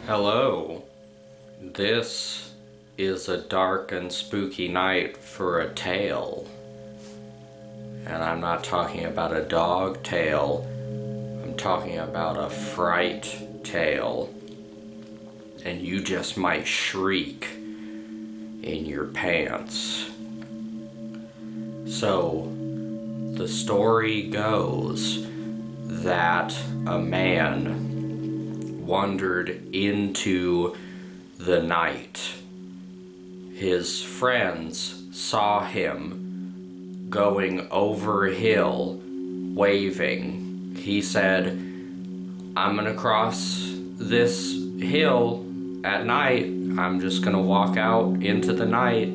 Hello. This is a dark and spooky night for a tale. And I'm not talking about a dog tale. I'm talking about a fright tale. And you just might shriek in your pants. So, the story goes that a man wandered into the night. His friends saw him going over a hill, waving. He said, "I'm gonna cross this hill at night. I'm just gonna walk out into the night."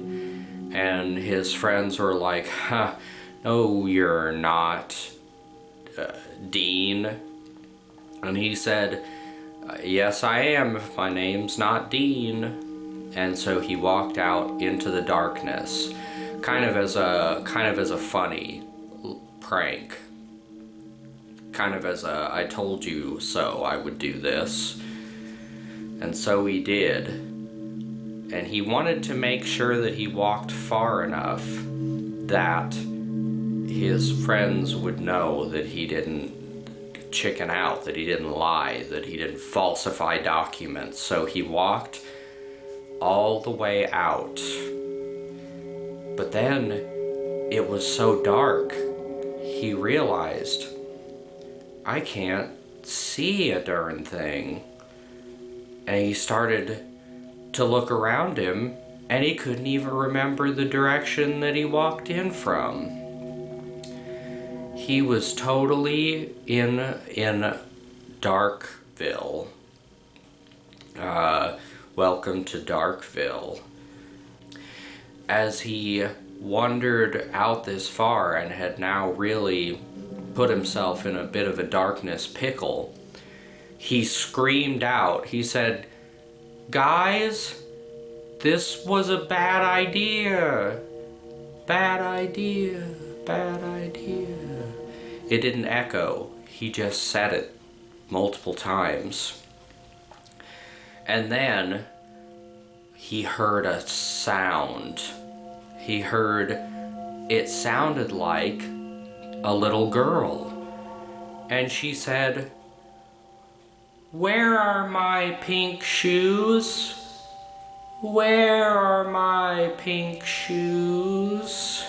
And his friends were like, "No, you're not, Dean." And he said, "Yes, I am, if my name's not Dean." And so he walked out into the darkness, kind of as a funny prank. Kind of as a, I told you so I would do this. And so he did. And he wanted to make sure that he walked far enough that his friends would know that he didn't chicken out, that he didn't lie, that he didn't falsify documents. So he walked all the way out. But then it was so dark, he realized, I can't see a darn thing. And he started to look around him, and he couldn't even remember the direction that he walked in from. He was totally in Darkville. Welcome to Darkville. As he wandered out this far and had now really put himself in a bit of a darkness pickle, he screamed out. He said, "Guys, this was a bad idea. Bad idea. Bad idea." It didn't echo. He just said it multiple times. And then he heard a sound. It sounded like a little girl. And she said, "Where are my pink shoes? Where are my pink shoes?"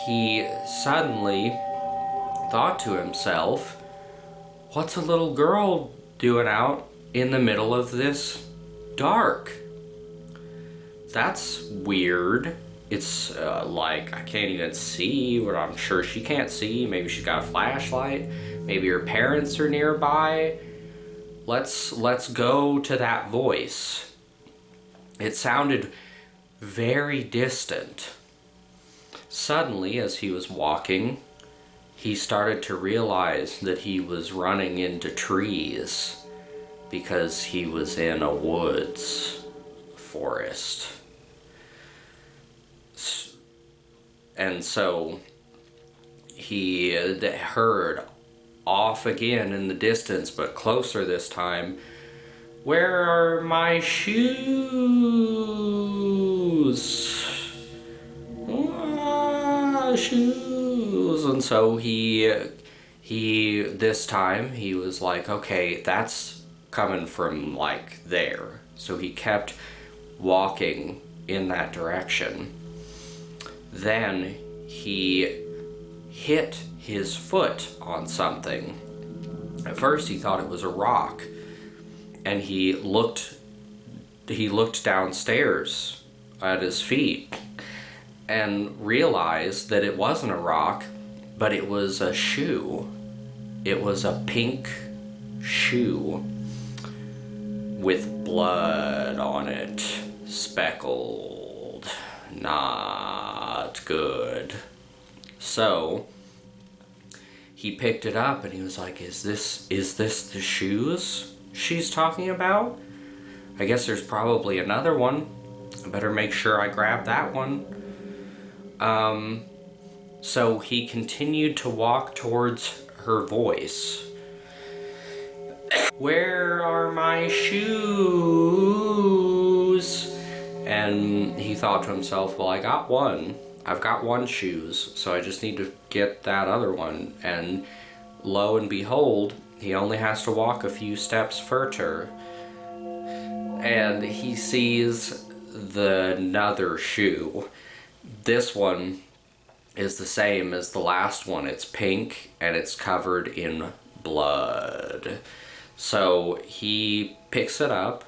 He suddenly thought to himself, what's a little girl doing out in the middle of this dark? That's weird. It's like I can't even see what I'm sure she can't see. Maybe she's got a flashlight. Maybe her parents are nearby. Let's go to that voice. It sounded very distant. Suddenly, as he was walking, he started to realize that he was running into trees because he was in a woods forest. And so he heard off again in the distance, but closer this time, "Where are my shoes? Shoes." And so he this time he was like, okay, that's coming from like there. So he kept walking in that direction. Then he hit his foot on something. At first he thought it was a rock, and he looked downstairs at his feet and realized that it wasn't a rock, but it was a shoe. It was a pink shoe with blood on it, speckled. Not good. So he picked it up and he was like, is this the shoes she's talking about? I guess there's probably another one. I better make sure I grab that one. So he continued to walk towards her voice. Where are my shoes? And he thought to himself, well, I got one. I've got one shoes, so I just need to get that other one. And lo and behold, he only has to walk a few steps further. And he sees another shoe. This one is the same as the last one. It's pink and it's covered in blood. So he picks it up,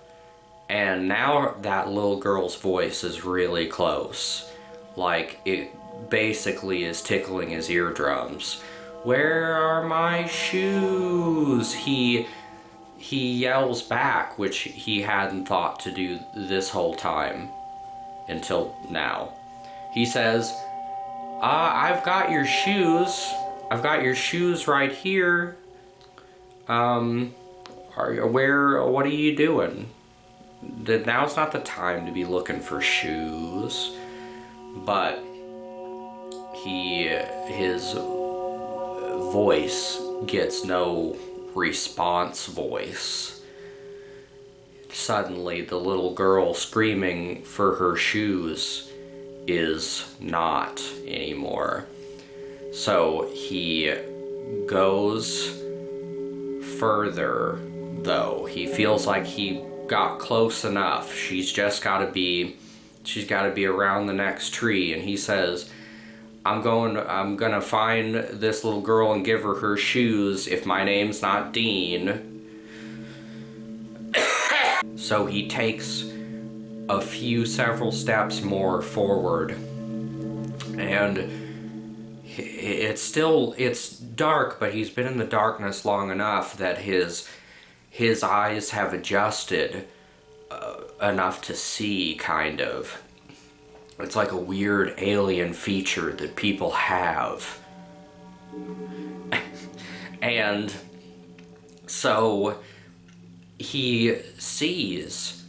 and now that little girl's voice is really close. Like, it basically is tickling his eardrums. Where are my shoes? He yells back, which he hadn't thought to do this whole time until now. He says, I've got your shoes. I've got your shoes right here. What are you doing? Now's not the time to be looking for shoes. But his voice gets no response voice. Suddenly, the little girl screaming for her shoes is not anymore. So he goes further, though. He feels like he got close enough. She's gotta be around the next tree, and he says, I'm gonna find this little girl and give her shoes if my name's not Dean. So he takes several steps more forward, and it's dark, but he's been in the darkness long enough that his eyes have adjusted enough to see, kind of. It's like a weird alien feature that people have. And so he sees,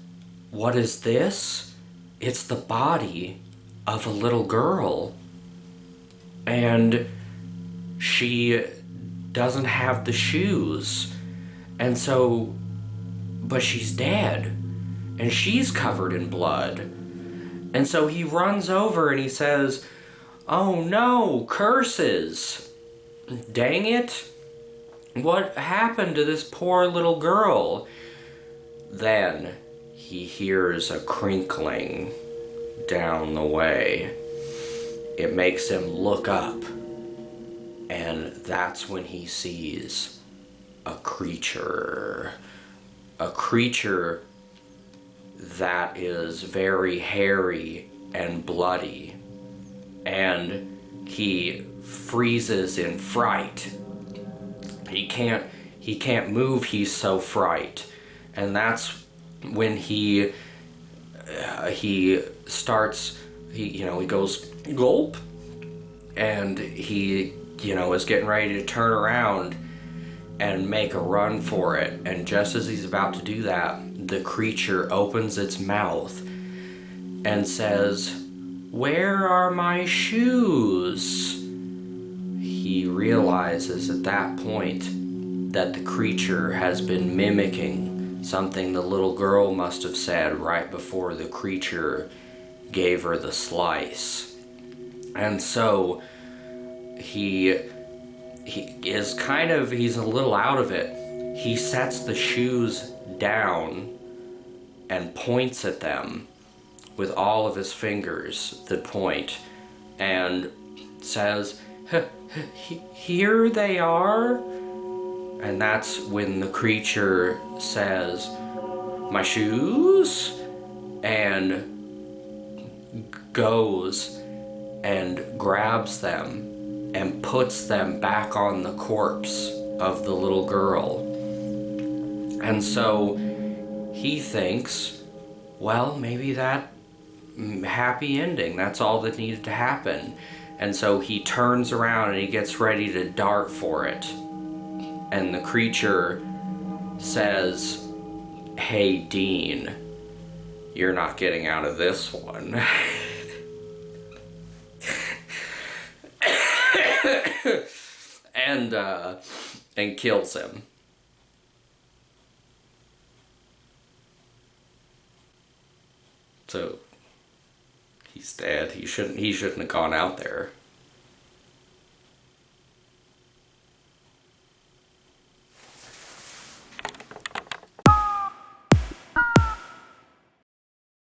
what is this? It's the body of a little girl. And she doesn't have the shoes. And so, but she's dead. And she's covered in blood. And so he runs over and he says, oh no, curses. Dang it. What happened to this poor little girl? Then he hears a crinkling down the way. It makes him look up. And that's when he sees a creature. A creature that is very hairy and bloody. And he freezes in fright. He can't move, he's so frightened. And that's when he goes gulp, and he is getting ready to turn around and make a run for it. And just as he's about to do that, the creature opens its mouth and says, where are my shoes? He realizes at that point that the creature has been mimicking something the little girl must have said right before the creature gave her the slice. And so he's a little out of it. He sets the shoes down and points at them with all of his fingers that point, and says, here they are. And that's when the creature says, my shoes? And goes and grabs them and puts them back on the corpse of the little girl. And so he thinks, well, maybe that happy ending, that's all that needed to happen. And so he turns around and he gets ready to dart for it. And the creature says, hey, Dean, you're not getting out of this one. and kills him. So he's dead. He shouldn't have gone out there.